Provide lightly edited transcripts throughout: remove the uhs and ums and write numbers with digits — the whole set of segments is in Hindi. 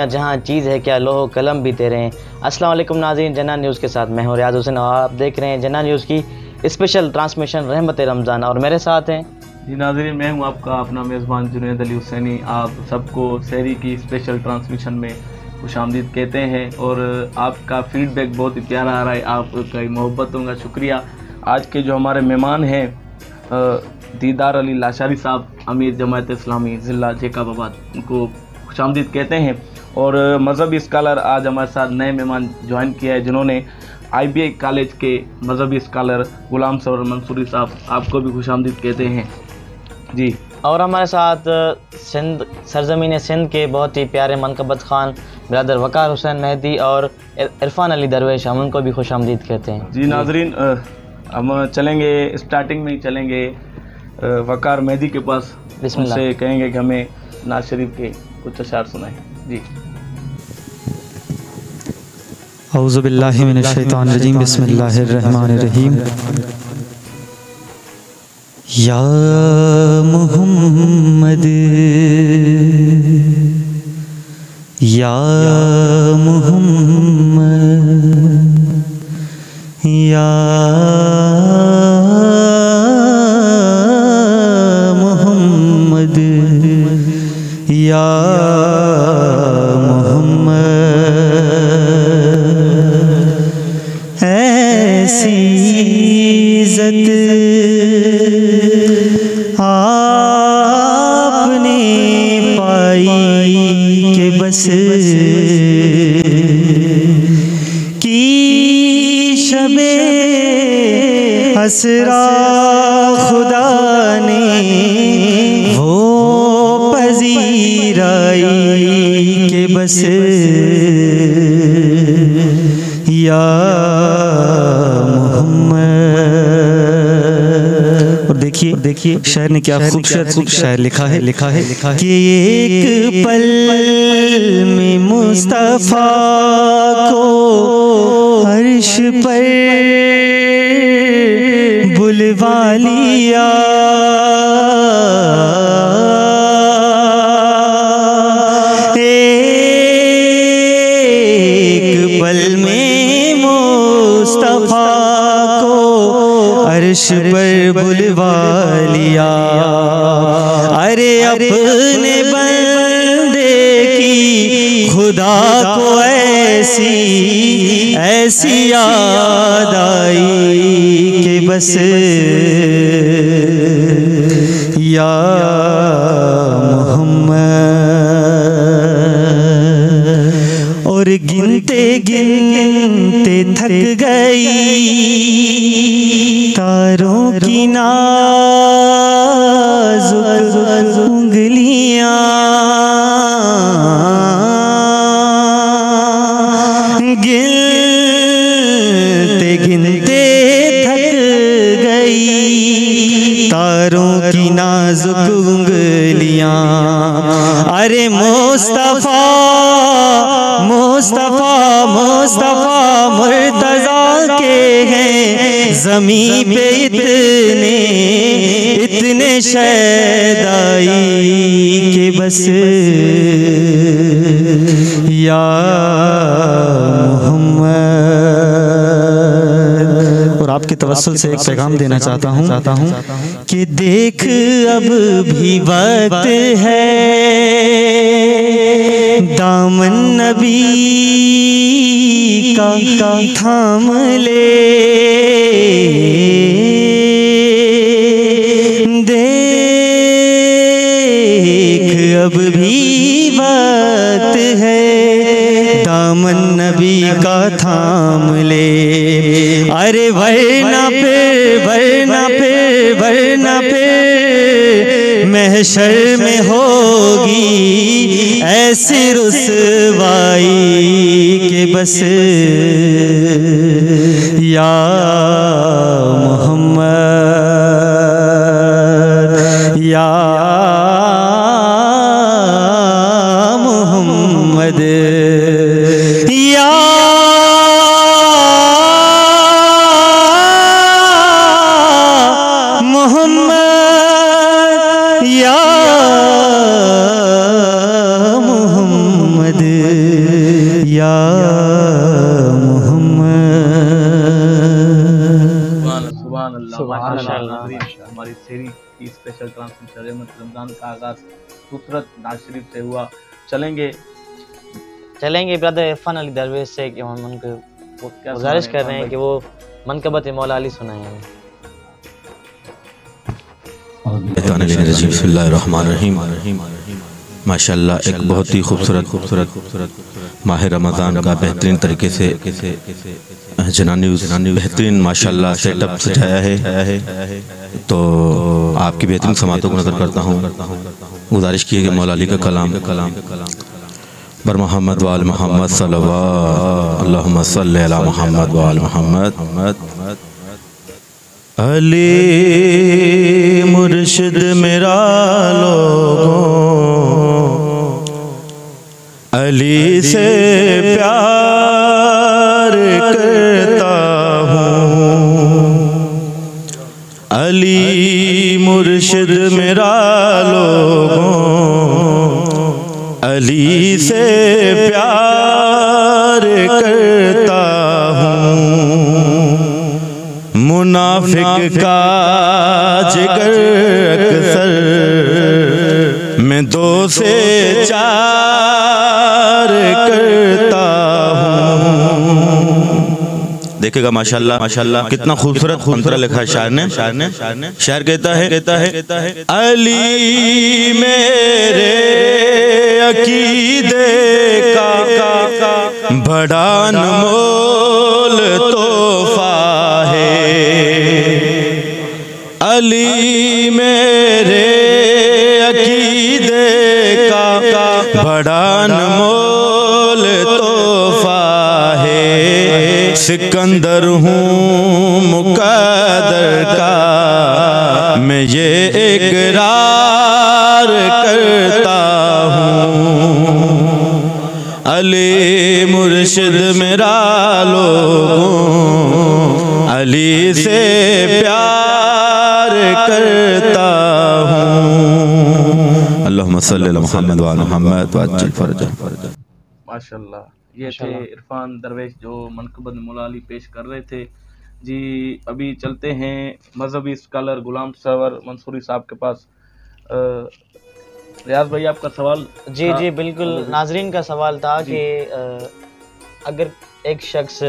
दुनिया जहाँ चीज़ है क्या लोहो कलम भी तेरे हैं। अस्सलाम वालेकुम नाज़रीन, जना न्यूज़ के साथ मैं हूँ रियाज हुसैन और आप देख रहे हैं जना न्यूज़ की स्पेशल ट्रांसमिशन रहमत रमज़ान। और मेरे साथ हैं जी नाज़रीन, मैं हूँ आपका अपना मेज़बान जुनैद अली हुसैनी। आप सबको शहरी की स्पेशल ट्रांसमिशन में खुशामदीद कहते हैं और आपका फीडबैक बहुत ही प्यारा आ रहा है, आपका मोहब्बतों का शुक्रिया। आज के जो हमारे मेहमान हैं दीदार अली लाशारी साहब, अमीर जमात इस्लामी ज़िला जैकबाबाद, उनको खुशामदीद कहते हैं। और मज़हबी स्कॉलर आज हमारे साथ नए मेहमान ज्वाइन किया है जिन्होंने IBI कॉलेज के मज़हबी स्कॉलर गुलाम सरवर मंसूरी साहब, आपको भी खुशामदीद कहते हैं जी। और हमारे साथ सिंध सरजमीन सिंध के बहुत ही प्यारे मनकबत खान ब्रदर वकार हुसैन मेहदी और इरफान अली दरवेश, हम उनको भी खुशामदीद कहते हैं जी। नाजरीन, हम चलेंगे, स्टार्टिंग में ही चलेंगे वकार मेहदी के पास, उनसे कहेंगे कि हमें नाज शरीफ के कुछ अशार सुनाएं जी। औज़ु बिल्लाहि मिनश शैतानिर रजीम, बिस्मिल्लाहिर रहमानिर रहीम। या मुहम्मद या मुहम्मद या मुहम्मद या मुहम्मद। ऐसी इज़्ज़त आपने पाई कि बस की शबे असरा खुदा ने वो पजीराई कि बस या देखिए शायर ने क्या खूबसूरत शायर लिखा है कि एक पल में मुस्तफ़ा को अर्श पर बुलवा लिया। एक पल में मुस्तफ़ा को अर्श पर बुलवा लिया। अरे अपने बंदे की खुदा को ऐसी याद आई कि बस या मुहम्मद। और गिनते गिनते थक गई तारों की नाज़ुक उंगलियां, गिनते गिनते थक गई तारों की नाजुक उंगलियां। अरे मुस्तफ़ा मुस्तफ़ा मुस्तफ़ा मुर्तज़ा के हैं ज़मीं पे इतने शैदाई के बस या मुहम्मद। और आपके तवस्सुल से एक पैगाम देना चाहता हूँ कि देख अब भी वक्त है, दामन नबी का थाम ले। देख अब भी वक्त है, दामन नबी का थाम ले। अरे वरना फिर महशर में होगी ऐसी रुसवाई के बस या मुहम्मद या मुहम्मद या मुहम्मद या मुहम्मद। ट्रांसमिशन रमज़ान का आगाज़ खूबसूरत नाज शरीफ से हुआ। चलेंगे ब्रदर इरफान अली दरवेश से कि हम उनको क्या गुजारिश सुनाएं कर रहे हैं इरफान कि वो मनकबत मौला अली सुनाएं हमें। बिस्मिल्लाहिर्रहमानिर्रहीम। माशाल्लाह एक बहुत ही खूबसूरत माह रमज़ान का बेहतरीन तरीके से जनानी बेहतरीन माशाल्लाह सेटअप सजाया है। तो आपकी बेहतरीन समातों को नज़र करता हूँ। गुजारिश की है कि मौला अली का कलाम बर मोहम्मद वाल मोहम्मद सल्लल्लाहु अल्लाहुम्मा सल्ली अला मोहम्मद वाल मोहम्मद। अली मुर्शिद मेरा लोगों, अली से प्यार करता हूँ। अली मुर्शिद मेरा लोगों, अली से प्यार करता हूँ। मुनाफिक का जिगर अक्सर मैं 2 से 4 करता हूँ। देखेगा माशाल्लाह कितना खूबसूरत अंतरा लिखा है शायर ने। शायर कहता है अली मेरे अकीदे का बड़ा अनमोल तोहफा है। अली मेरे अकीदे का बड़ा अनमोल तोहफा है। सिकंदर हूँ मुक़द्दर का मैं ये इकरार करता हूँ। अली मुर्शिद मेरा लोगों, अली से प्यार करता हूँ। अल्लाहुम्मा सल्ली अला मुहम्मद व अला मुहम्मद वअज्जिल फरजह। माशाल्लाह, ये थे इरफान दरवेश जो मनकबत मौला अली पेश कर रहे थे जी। अभी चलते हैं मजहबी स्कॉलर गुलाम सरवर मंसूरी साहब के पास। रियाज भाई आपका सवाल। जी बिल्कुल, नाजरीन का सवाल था कि अगर एक शख्स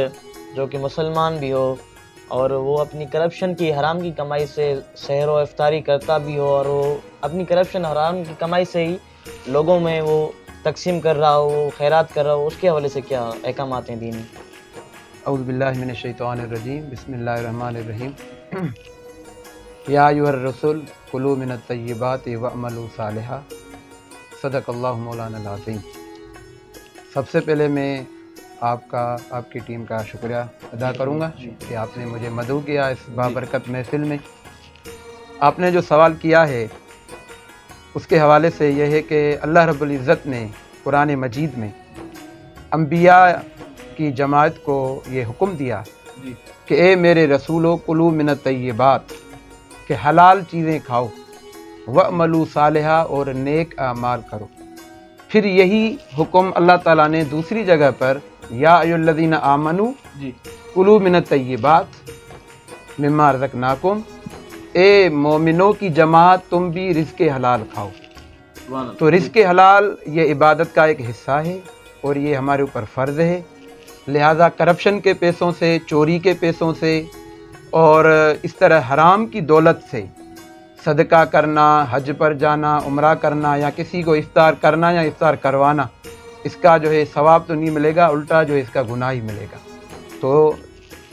जो कि मुसलमान भी हो और वो अपनी करप्शन की हराम की कमाई से सहर व इफ्तारी करता भी हो और वो अपनी करप्शन हराम की कमाई से ही लोगों में वो तकसीम कर रहा हो, वो खैरात कर रहा हो, उसके हवाले से क्या अहकाम हैं दीनी? औज़ु बिल्लाहि मिनश शैतानिर रजीम, बिस्मिल्लाहिर रहमानिर रहीम। या अय्युहर रसूल कुलू मिनत तय्यिबाति वअमलू सालिहा, सदक़ल्लाहु मौलाना अज़ीम। सबसे पहले मैं आपकी टीम का शुक्रिया अदा करूँगा कि आपने मुझे मदऊ किया इस बाबरकत महफिल में। आपने जो सवाल किया है उसके हवाले से यह है कि अल्लाह रब्बुल इज़्ज़त ने कुरान मजीद में अम्बिया की जमात को ये हुक्म दिया कि ए मेरे रसूलो कुलू मिनत तय्यिबात, कि हलाल चीज़ें खाओ, वअमलू सालिहा और नेक आमाल करो। फिर यही हुक्म अल्लाह ताला ने दूसरी जगह पर या अय्युहल्लज़ीना आमनू कुलू मिनत तय्यिबात मिम्मा रज़क़नाकुम, ए मोमिनों की जमात तुम भी रिज़्क़े हलाल खाओ। तो रिज़्क़े हलाल ये इबादत का एक हिस्सा है और ये हमारे ऊपर फ़र्ज़ है। लिहाजा करप्शन के पैसों से, चोरी के पैसों से और इस तरह हराम की दौलत से सदका करना, हज पर जाना, उम्रा करना या किसी को इफ्तार करना या इफ्तार करवाना, इसका जो है सवाब तो नहीं मिलेगा, उल्टा जो है इसका गुनाह ही मिलेगा। तो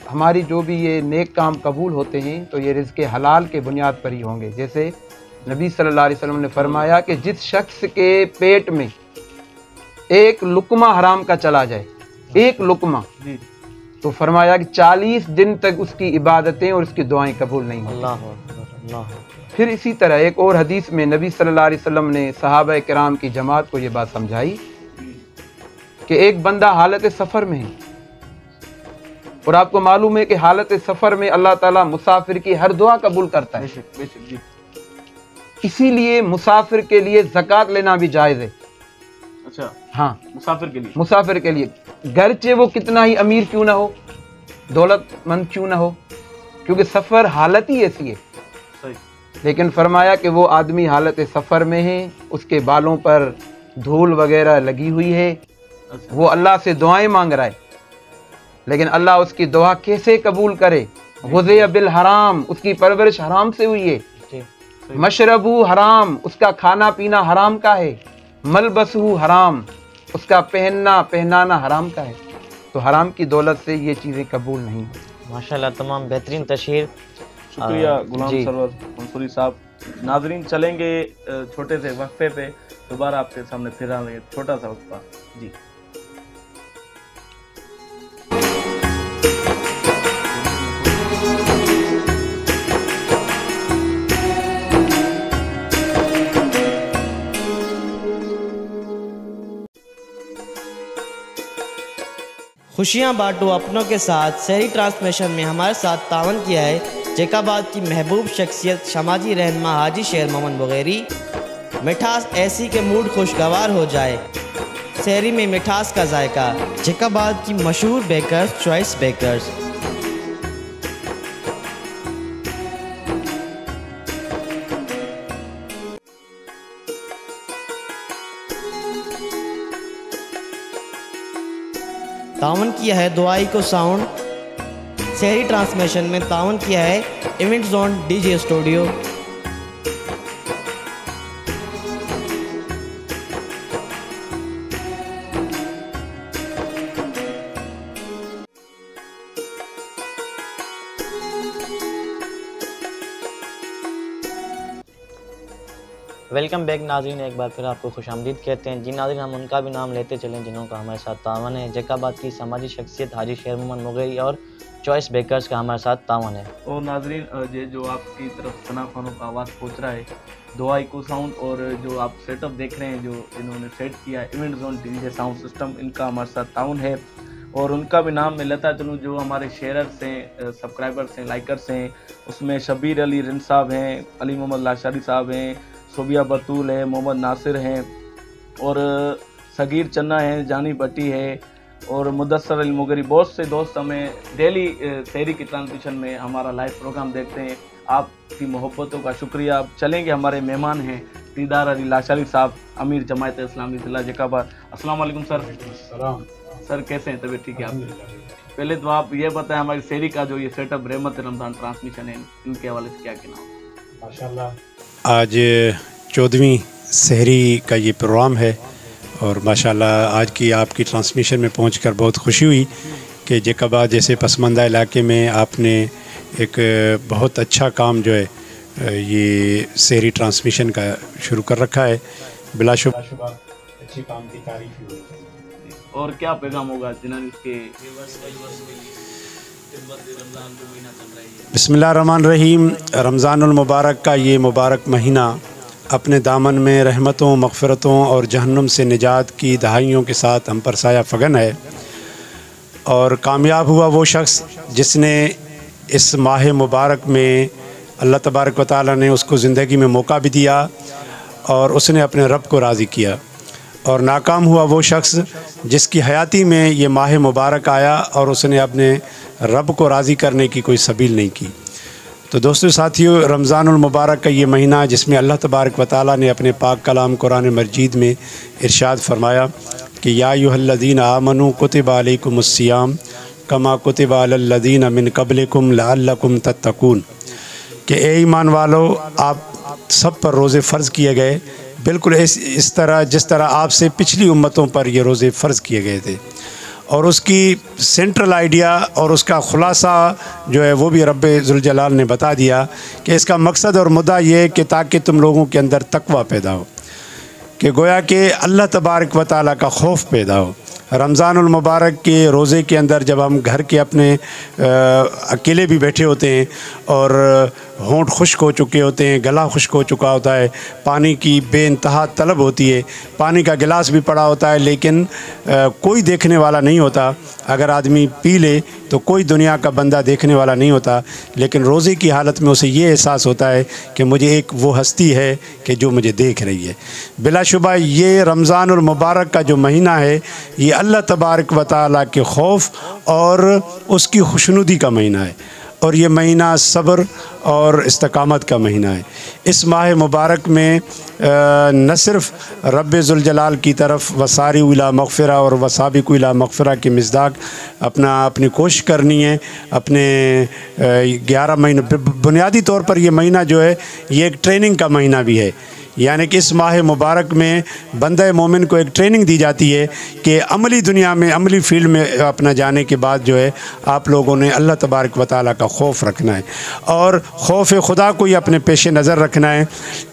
हमारी जो भी ये नेक काम कबूल होते हैं तो ये रिज़्क़े हलाल के बुनियाद पर ही होंगे। जैसे नबी सल्लल्लाहु अलैहि वसल्लम ने फरमाया कि जिस शख्स के पेट में एक लुक़मा हराम का चला जाए, एक लुक़मा, तो फरमाया कि 40 दिन तक उसकी इबादतें और उसकी दुआएं कबूल नहीं होंगी। अल्लाह। फिर इसी तरह एक और हदीस में नबी सल्लल्लाहु अलैहि वसल्लम ने सहाबा किराम की जमात को ये बात समझाई कि एक बंदा हालत सफ़र में है और आपको मालूम है कि हालत सफ़र में अल्लाह ताला मुसाफिर की हर दुआ कबूल करता है। इसीलिए मुसाफिर के लिए ज़कात लेना भी जायज़ है। अच्छा, हाँ, मुसाफिर के लिए गरचे वो कितना ही अमीर क्यों ना हो, दौलतमंद क्यों ना हो, क्योंकि सफ़र हालत ही ऐसी है। लेकिन फरमाया कि वो आदमी हालत सफ़र में है, उसके बालों पर धूल वगैरह लगी हुई है, वो अल्लाह से दुआएं मांग रहा है, लेकिन अल्लाह उसकी दुआ कैसे कबूल करे? गुज़िया बिल हराम, उसकी परवरिश हराम से हुई है। मशरबू हराम, उसका खाना पीना हराम का है। मलबसहू हराम, उसका पहनाना हराम का है। तो हराम की दौलत से ये चीज़ें कबूल नहीं। माशाल्लाह, तमाम बेहतरीन तशहीर। शुक्रिया गुलाम जी। सरवर मंसूरी साहब। नाजरीन, चलेंगे छोटे से वक्फे पे, दोबारा आपके सामने फिर आएंगे। छोटा सा वक्फा जी। खुशियाँ बांटो अपनों के साथ शहरी ट्रांसमिशन में हमारे साथ तावन किया है जैकाबाद की महबूब शख्सियत समाजी रहनुमा हाजी शेर मोहम्मद बगैरी। मिठास ऐसी के मूड खुशगवार हो जाए, शहरी में मिठास का जायका, जैकाबाद की मशहूर बेकर्स चॉइस बेकर्स। तावन किया है दुआई को साउंड। शहरी ट्रांसमिशन में तावन किया है event zone DJ studio. Welcome back नाज़रीन, एक बार फिर आपको खुशामदीद कहते हैं। जी नाज़रीन, हम उनका भी नाम लेते चलें जिन्होंने हमारे साथ तावन है। जैकाबाद की समाजी शख्सियत हाजी शेर मोहम्मद मुगैरी और चॉइस बेकर्स का हमारे साथ तावन है। और नाजरीन, ये जो आपकी तरफ सना खानों का आवाज़ पहुँच रहा है, दुआई को साउंड, और जो आप सेटअप देख रहे हैं जो इन्होंने सेट किया है event zone DJ sound system, इनका हमारे साथ ताउन है। और उनका भी नाम मैं लेता चलूँ, जो हमारे शेयरर्स हैं, सब्सक्राइबर्स हैं, लाइकर्स हैं, उसमें शबीर अली रिन साहब हैं, अली मोहम्मद लाशारी साहब हैं, सोबिया बतूल है, मोहम्मद नासिर हैं, और सगीर चन्ना है, जानी भट्टी है, और मुदस्सर अल मुगरी। बहुत से दोस्त हमें डेली शहरी की ट्रांसमिशन में हमारा लाइव प्रोग्राम देखते हैं। आपकी मोहब्बतों का शुक्रिया। अब चलेंगे, हमारे मेहमान हैं दीदार अली लाशारी साहब, अमीर जमायत इस्लामी ज़िला जैकाबाद। अस्सलाम वालेकुम सर। सर कैसे हैं? तबीयत ठीक है आप? पहले तो आप ये बताएं, हमारी शहरी का जो ये सेटअप रहमत रमज़ान ट्रांसमिशन है, इनके हवाले से क्या कहना होगा? माशाल्लाह, आज 14वीं शहरी का ये प्रोग्राम है और माशाल्लाह आज की आपकी ट्रांसमिशन में पहुंचकर बहुत खुशी हुई कि जैकाबाद जैसे पसमानदा इलाके में आपने एक बहुत अच्छा काम जो है ये शहरी ट्रांसमिशन का शुरू कर रखा है। बिलाशुबा अच्छे काम की तारीफ हुई। और क्या पैगाम होगा जिन्होंने उसके बिस्मिल्लाहिर्रहमानिर्रहीम। रमज़ानुल मुबारक का ये मुबारक महीना अपने दामन में रहमतों, मग़फ़िरतों और जहन्नुम से निजात की दहाइयों के साथ हम पर साया फ़गन है। और कामयाब हुआ वो शख्स जिसने इस माह मुबारक में अल्लाह तबारक व तआला ने उसको ज़िंदगी में मौका भी दिया और उसने अपने रब को राज़ी किया। और नाकाम हुआ वो शख्स जिसकी हयाती में ये माह मुबारक आया और उसने अपने रब को राज़ी करने की कोई सबील नहीं की। तो दोस्तों साथियों, रमज़ानुल मुबारक का ये महीना जिसमें अल्लाह तबारक व तआला ने अपने पाक कलाम कुरान मजीद में इरशाद फरमाया कि या अय्युहल्लज़ीना आमनू कुतिबा अलैकुमुस्सियाम कमा कुतिबा अलल्लज़ीना मिन क़ब्लिकुम लअल्लकुम तत्तकून, कि ए ईमान वालो, आप सब पर रोज़े फ़र्ज़ किए गए बिल्कुल इस तरह जिस तरह आपसे पिछली उम्मतों पर ये रोज़े फ़र्ज़ किए गए थे। और उसकी सेंट्रल आइडिया और उसका ख़ुलासा जो है वो भी रब्बे ज़ुल जलाल ने बता दिया कि इसका मकसद और मुद्दा ये है कि ताकि तुम लोगों के अंदर तक़वा पैदा हो, कि गोया कि अल्लाह तबारक व तआला का खौफ पैदा हो। रमज़ानुल मुबारक के रोज़े के अंदर जब हम घर के अपने अकेले भी बैठे होते हैं और होंठ खुश्क हो चुके होते हैं, गला खुश्क हो चुका होता है, पानी की बेइंतहा तलब होती है, पानी का गिलास भी पड़ा होता है लेकिन कोई देखने वाला नहीं होता। अगर आदमी पी ले तो कोई दुनिया का बंदा देखने वाला नहीं होता, लेकिन रोज़े की हालत में उसे ये एहसास होता है कि मुझे एक वो हस्ती है कि जो मुझे देख रही है। बिलाशुबा ये रमज़ानुल मुबारक का जो महीना है ये अल्लाह तबारक व तआला के खौफ और उसकी खुशनुदी का महीना है। और ये महीना सब्र और इस्तकामत का महीना है। इस माह मुबारक में न सिर्फ़ रब्बे ज़ुल जलाल की तरफ वसारी इला मग़फ़िरा और वसाबिक़ु इला मग़फ़िरा के मिज़दाक अपनी कोशिश करनी है। अपने 11 महीने बुनियादी तौर पर ये महीना जो है ये एक ट्रेनिंग का महीना भी है, यानी कि इस माह मुबारक में बंदे मोमिन को एक ट्रेनिंग दी जाती है कि अमली दुनिया में, अमली फील्ड में अपना जाने के बाद जो है आप लोगों ने अल्लाह तबारक व तआला का खौफ रखना है और खौफ खुदा को ही अपने पेश नज़र रखना है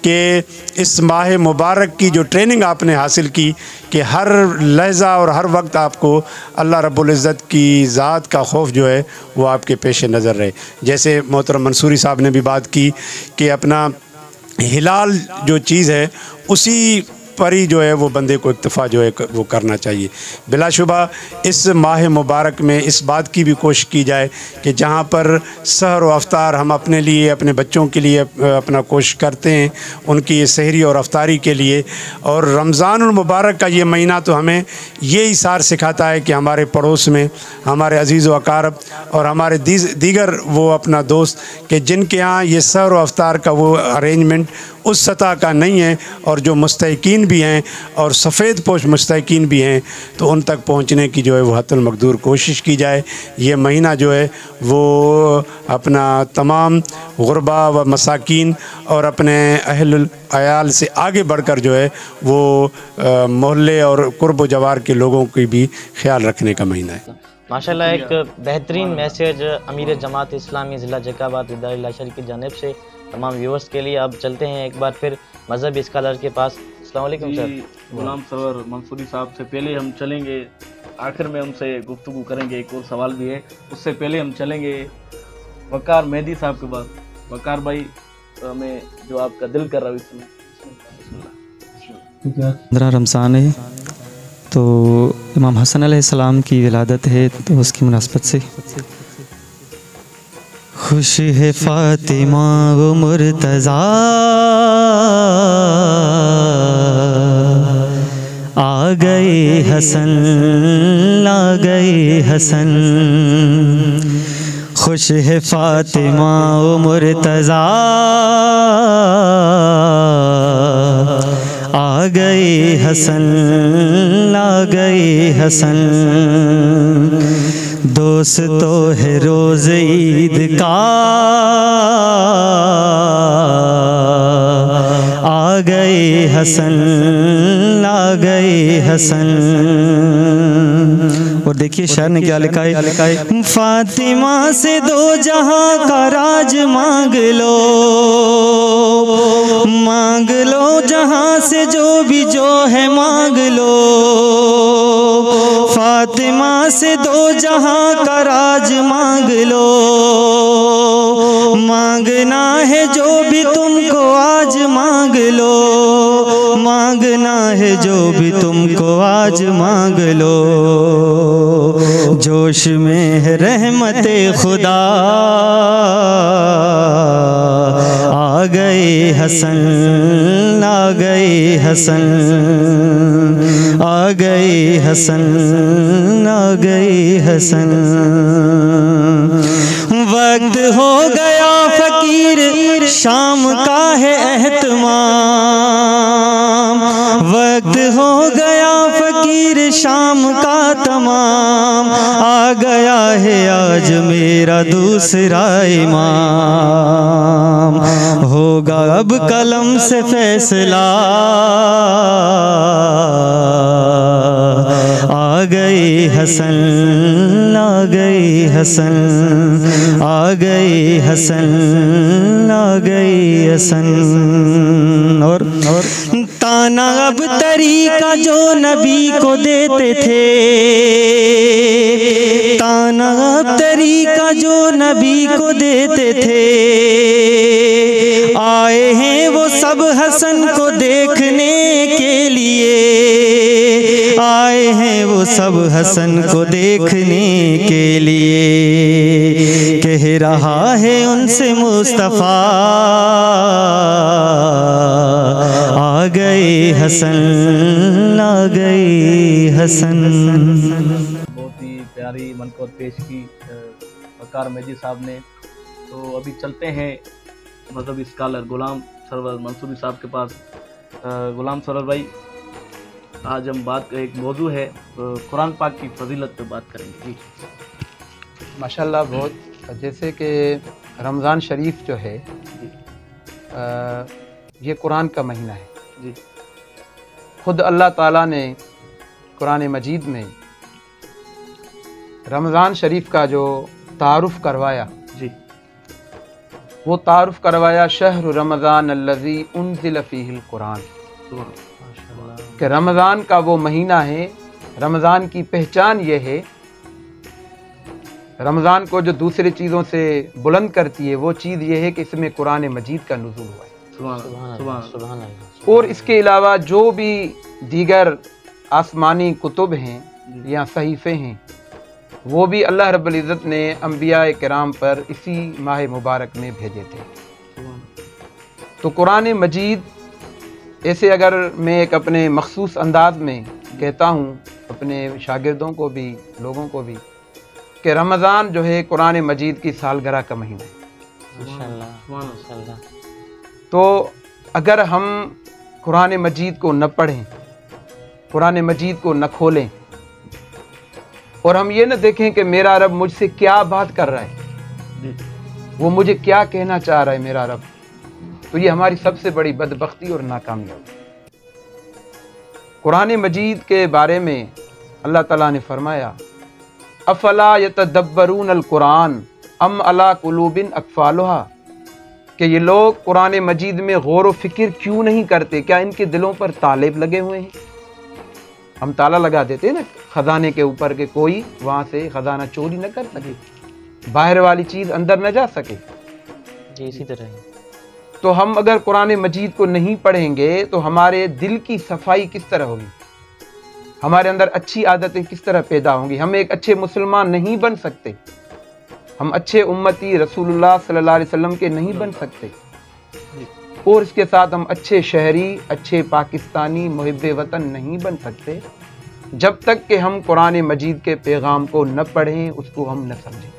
कि इस माह मुबारक की जो ट्रेनिंग आपने हासिल की कि हर लहज़ा और हर वक्त आपको अल्लाह रब्बुल इज़्ज़त की ज़ात का खौफ जो है वो आपके पेश नज़र रहे। जैसे मोहतरम मंसूरी साहब ने भी बात की कि अपना हिलाल जो चीज़ है उसी पर ही जो है वो बंदे को इक्तफ़ा जो है वो करना चाहिए। बिलाशुबा इस माह मुबारक में इस बात की भी कोशिश की जाए कि जहाँ पर सहर व अफ्तार हम अपने लिए, अपने बच्चों के लिए अपना कोशिश करते हैं उनकी सहरी और अफ्तारी के लिए, और रमज़ानुल मुबारक का ये महीना तो हमें ये इशार सिखाता है कि हमारे पड़ोस में हमारे अज़ीज़ व अकारब और हमारे दीगर वो अपना दोस्त कि जिनके यहाँ ये सहर व अफ्तार का वो अरेंजमेंट उस सतह का नहीं है और जो मुस्तहिकीन भी हैं और सफ़ेद पोश मुस्तहिकीन भी हैं, तो उन तक पहुँचने की जो है वो हत्तुल मक़दूर कोशिश की जाए। ये महीना जो है वो अपना तमाम गुरबा व मसाकीन और अपने अहलुल अयाल से आगे बढ़कर जो है वो मोहल्ले और कुर्ब व जवार के लोगों की भी ख्याल रखने का महीना है। माशाल्लाह एक बेहतरीन मैसेज अमीर जमात इस्लामी ज़िला जैकाबाद इदारा इलाशरी की जानिब से तमाम व्यूअर्स के लिए। अब चलते हैं एक बार फिर मज़हबी स्कॉलर के पास। अस्सलाम वालेकुम सर। गुलाम सरवर मंसूरी साहब से पहले हम चलेंगे, आखिर में उनसे गुफ्तगू करेंगे, एक और सवाल भी है, उससे पहले हम चलेंगे वकार मेहदी साहब के पास। वकार भाई, हमें जो आपका दिल कर रहा है इसमें 15 रमज़ान है तो इमाम हसन अलैहिस्सलाम की विलादत है, तो उसकी मुनासबत से खुश है फातिमा वो मुर्तज़ा आ गए हसन, आ गए हसन। खुश है फातिमा वो मुर्तज़ा आ गए हसन, आ गए हसन। दोस्तों है रोज़ ईद का आ गए हसन, आ गए हसन। और देखिए शायर ने क्या लिखा है, फातिमा से दो जहां का राज मांग लो, मांग लो जहां से जो भी जो है मांग लो। फातिमा से दो जहां का राज मांग लो, मांगना है जो भी तुमको आज मांग लो, मांगना है जो भी तुमको आज मांग लो। जोश में है रहमते खुदा आ गए हसन, आ गए हसन, आ गए हसन, आ गए हसन। वक्त हो गया फकीर शाम का है एहतमाम, वक्त हो गया फकीर शाम का तमाम। आ गया है आज मेरा दूसरा इमाम, होगा अब कलम से फैसला। आ गए हसन, आ गए हसन, आ गए हसन, आ गए हसन। और ताना अब तरीका जो नबी को देते थे, ताना अब तरीका जो नबी को देते थे। आए हैं वो सब हसन को देखने के लिए, आए हैं वो सब हसन को देखने के लिए। कह रहा है उनसे मुस्तफ़ा आ गए हसन, आ गए हसन। बहुत ही प्यारी मनक़बत पेश की वकार मेहदी साहब ने। तो अभी चलते हैं मजहबी स्कॉलर गुलाम सरवर मंसूरी साहब के पास। गुलाम सरवर भाई, आज हम बात एक मौजू है कुरान पाक की फजीलत पे बात करेंगे जी। माशाल्लाह, बहुत जैसे कि रमज़ान शरीफ जो है ये कुरान का महीना है जी। खुद अल्लाह ताला ने कुरान मजीद में रमज़ान शरीफ का जो तारुफ़ करवाया जी, वो तारुफ़ करवाया शहर रमज़ान अल्लज़ी उन्ज़िल फ़ीहिल कुरान, कि रमज़ान का वो महीना है। रमज़ान की पहचान ये है, रमज़ान को जो दूसरी चीज़ों से बुलंद करती है वो चीज़ ये है कि इसमें कुरान मजीद का नुज़ूल हुआ है। सुभान अल्लाह। और इसके अलावा जो भी दीगर आसमानी कुतुब हैं या सहीफ़े हैं, वो भी अल्लाह रब्बुल इज़्ज़त ने अंबिया किराम पर इसी माह मुबारक में भेजे थे। तो कुरान मजीद ऐसे अगर मैं एक अपने मखसूस अंदाज में कहता हूँ अपने शागिर्दों को भी, लोगों को भी, कि रमज़ान जो है कुरान मजीद की सालगिरह का महीना है। माशाअल्लाह। तो अगर हम कुरान मजीद को न पढ़ें, कुरान मजीद को न खोलें और हम ये न देखें कि मेरा रब मुझसे क्या बात कर रहा है, वो मुझे क्या कहना चाह रहा है मेरा रब, तो ये हमारी सबसे बड़ी बदबख्ती और नाकामयाबी। कुरान मजीद के बारे में अल्लाह ताला ने फरमाया, अफला यतदब्बरून अल कुरान अम अला कुलूबिन अकफालुहा, कि ये लोग कुरान मजीद में गौर व फिक्र क्यों नहीं करते, क्या इनके दिलों पर तालेब लगे हुए हैं। हम ताला लगा देते हैं ना खजाने के ऊपर के कोई वहाँ से खजाना चोरी न कर सके, बाहर वाली चीज़ अंदर न जा सके, जी इसी तरह ही। तो हम अगर कुरान मजीद को नहीं पढ़ेंगे तो हमारे दिल की सफाई किस तरह होगी, हमारे अंदर अच्छी आदतें किस तरह पैदा होंगी। हम एक अच्छे मुसलमान नहीं बन सकते, हम अच्छे उम्मती रसूलुल्लाह सल्लल्लाहु अलैहि वसल्लम के नहीं बन सकते, और इसके साथ हम अच्छे शहरी, अच्छे पाकिस्तानी, मुहिब्बे वतन नहीं बन सकते जब तक कि हम कुरान मजीद के पैगाम को न पढ़ें, उसको हम न समझें।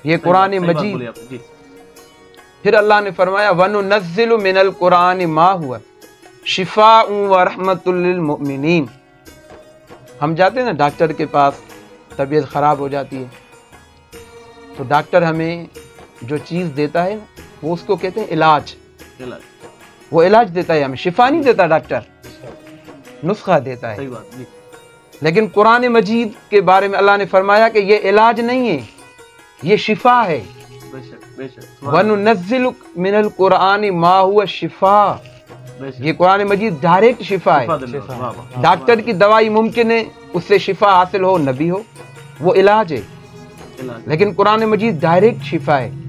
ये कुरान मजीद, फिर अल्लाह ने फरमाया वनुनज़्ज़िलु मिनल कुरान मा हुआ शिफ़ाउन व रहमतुल लिल मुमिनीन। हम जाते हैं ना डॉक्टर के पास, तबीयत ख़राब हो जाती है तो डॉक्टर हमें जो चीज़ देता है वो उसको कहते हैं इलाज। वो इलाज देता है, हमें शिफा नहीं देता डॉक्टर, नुस्खा देता है। सही बात जी। लेकिन कुरान मजीद के बारे में अल्लाह ने फरमाया कि ये इलाज नहीं है, ये शिफा है। बेशक बेशक। वनुनज़्ज़िलु मिनल कुरान मा हुआ शिफा, ये कुरान मजीद डायरेक्ट शिफा है। डॉक्टर की दवाई मुमकिन है उससे शिफा हासिल हो, नबी हो, वो इलाज है, लेकिन कुरान मजीद डायरेक्ट शिफा है।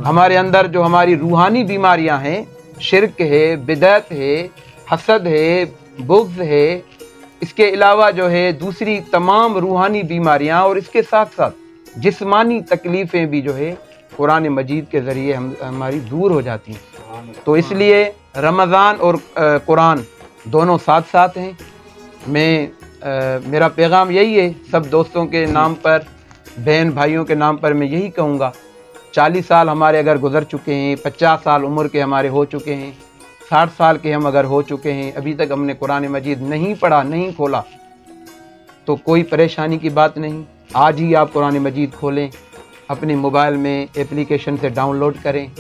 हमारे अंदर जो हमारी रूहानी बीमारियां हैं, शिर्क है, बिदअत है, हसद है, बुग़्ज़ है, इसके अलावा जो है दूसरी तमाम रूहानी बीमारियां और इसके साथ साथ जिस्मानी तकलीफ़ें भी जो है कुरान मजीद के ज़रिए हमारी दूर हो जाती हैं। तो इसलिए रमज़ान और कुरान दोनों साथ साथ हैं। मेरा पैगाम यही है सब दोस्तों के नाम पर, बहन भाइयों के नाम पर मैं यही कहूँगा, 40 साल हमारे अगर गुज़र चुके हैं, 50 साल उम्र के हमारे हो चुके हैं, 60 साल के हम अगर हो चुके हैं, अभी तक हमने कुरान मजीद नहीं पढ़ा, नहीं खोला, तो कोई परेशानी की बात नहीं। आज ही आप कुरान मजीद खोलें, अपने मोबाइल में एप्लीकेशन से डाउनलोड करें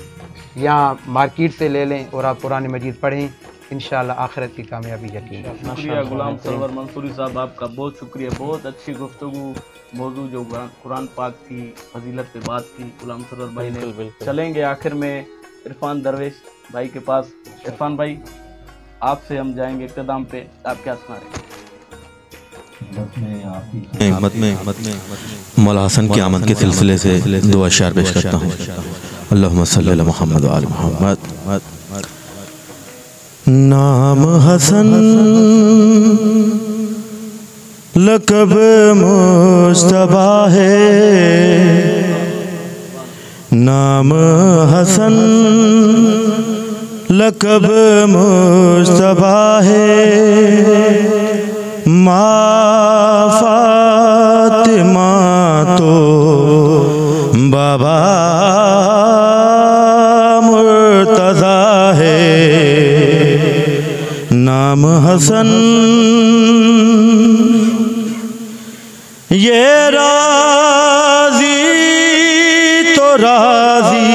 या मार्केट से ले लें और आप कुरान मजीद पढ़ें, इंशाअल्लाह आखिरत की कामयाबी यकीन है। शुक्रिया गुलाम सरवर मंसूरी साहब, आपका बहुत शुक्रिया। बहुत अच्छी गुफ्तगू मौजू जो कुरान पाक की फजीलत पे बात की गुलाम सरवर भाई ने। चलेंगे आखिर में इरफान दरवेश भाई के पास। इरफान भाई, आपसे हम जाएंगे इख्तिताम पे, आप क्या सुना रहे हैं? मत में मौला हसन की आमद के सिलसिले से दो अशार पेश करता हूँ। अल्लाहुम्मा सल्ली अला मुहम्मद व आले मुहम्मद। नाम हसन लक़ब मुस्तफा है, नाम हसन लक़ब मुस्तफा है। माँ फातिमा तो बाबा हसन ये राजी तो राजी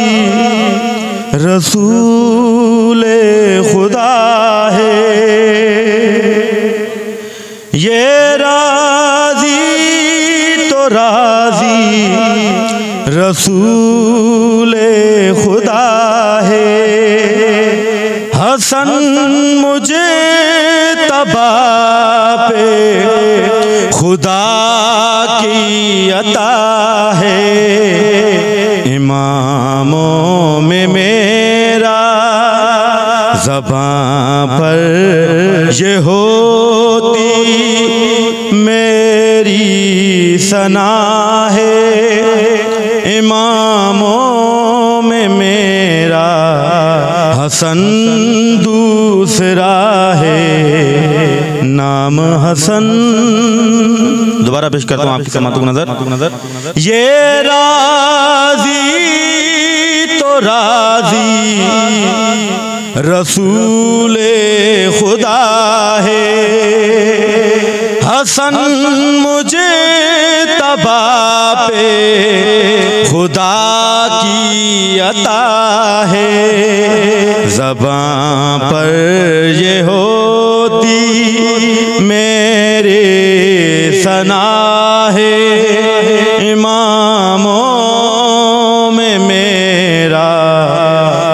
रसूल खुदा है, ये राजी तो राजी रसूल खुदा है। हसन मुझे तबा पे खुदा की अता है, इमामों में मेरा ज़बां पर ये होती मेरी सना है, इमामों में मेरा हसन दूसरा है, नाम हसन। दोबारा पेश करता हूँ आपकी समातों को नजर। ये राजी तो राजी रसूल खुदा है, हसन मुझे तबा पे खुदा की अता है, ज़बां पर ये होती मेरे सना है, इमामों में मेरा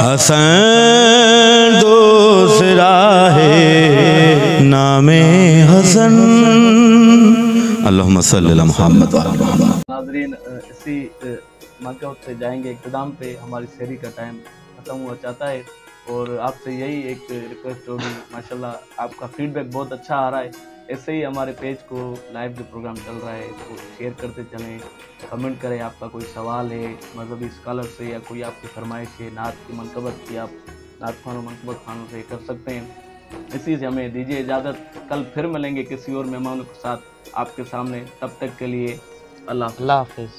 हसन दूसरा है, नामे हसन। अल्लाहुम्मा सल्ली अला मुहम्मद। नाज़रीन, इसी मौके से जाएंगे इख्तिताम पे। हमारी सहरी का टाइम ख़त्म हुआ चाहता है और आपसे यही एक रिक्वेस्ट होगी, माशाल्लाह आपका फीडबैक बहुत अच्छा आ रहा है। ऐसे ही हमारे पेज को लाइव जो प्रोग्राम चल रहा है तो शेयर करते चलें, कमेंट करें। आपका कोई सवाल है मजहबी स्कॉलर से या कोई आपकी फरमाइश है नात की मनकबत की, आप नात खानों मनकबत खानों से कर सकते हैं। इसी से हमें दीजिए इजाज़त, कल फिर मिलेंगे किसी और मेहमानों के साथ आपके सामने। तब तक के लिए अल्लाह हाफ़िज़।